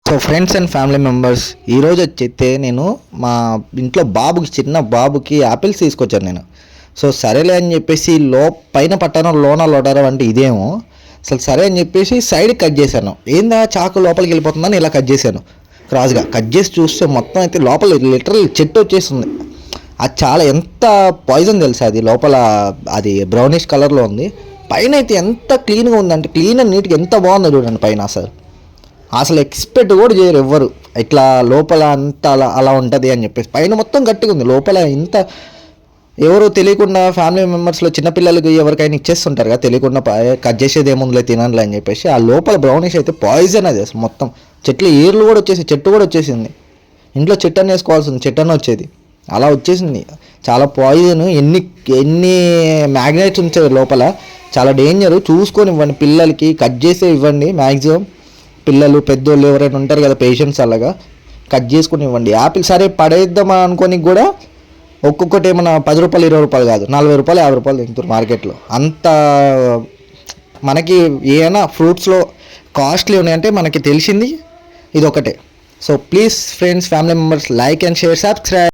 So friends and family members, ఈరోజు వచ్చైతే నేను మా ఇంట్లో బాబుకి, చిన్న బాబుకి యాపిల్స్ తీసుకొచ్చాను నేను. సో సరేలే అని చెప్పేసి పైన పట్టాను, లోన లోటారో అంటే ఇదేమో. అసలు సరే అని చెప్పేసి సైడ్ కట్ చేశాను. ఏందా చాకు లోపలికి వెళ్ళిపోతుందని ఇలా కట్ చేశాను. క్రాస్గా కట్ చేసి చూస్తే మొత్తం అయితే లోపల లిటరల్ చెట్టు వచ్చేస్తుంది. అది చాలా ఎంత పాయిజన్ తెలుసా, అది లోపల అది బ్రౌనిష్ కలర్లో ఉంది. పైన అయితే ఎంత క్లీన్గా ఉందంటే, క్లీన్ అండ్ నీట్గా ఎంత బాగుందో చూడండి పైన. అసలు ఎక్స్పెక్ట్ కూడా చేయరు ఎవ్వరు, ఇట్లా లోపల అంత అలా ఉంటుంది అని చెప్పేసి. పైన మొత్తం గట్టిగా ఉంది, లోపల ఇంత ఎవరు తెలియకుండా ఫ్యామిలీ మెంబర్స్లో చిన్నపిల్లలకి ఎవరికైనా ఇచ్చేస్తుంటారు కదా, తెలియకుండా కట్ చేసేది ఏముందిలే తినాలి అని చెప్పేసి. ఆ లోపల బ్రౌనిష్ అయితే పాయిజన్ అది అసలు మొత్తం. చెట్లు ఏర్లు కూడా వచ్చేసి, చెట్టు కూడా వచ్చేసింది. ఇంట్లో చెట్టు అని వేసుకోవాల్సింది, చెట్టు అని వచ్చేది, అలా వచ్చేసింది. చాలా పాయిజన్. ఎన్ని మ్యాగ్నెట్స్ ఉంటాయి లోపల, చాలా డేంజర్. చూసుకొని ఇవ్వండి పిల్లలకి, కట్ చేసే ఇవ్వండి. మ్యాక్సిమం పిల్లలు పెద్దోళ్ళు ఎవరైనా ఉంటారు కదా పేషెంట్స్, అలాగా కట్ చేసుకుని ఇవ్వండి. యాపిల్ సరే పడేద్దామా అనుకోని కూడా ఒక్కొక్కటి ఏమన్నా 10 రూపాయలు 20 రూపాయలు కాదు, 40 రూపాయలు 50 రూపాయలు తింటారు మార్కెట్లో. అంత మనకి ఏమైనా ఫ్రూట్స్లో కాస్ట్లీ ఉన్నాయంటే మనకి తెలిసింది ఇది ఒకటే. So please friends, family members, like and share, subscribe.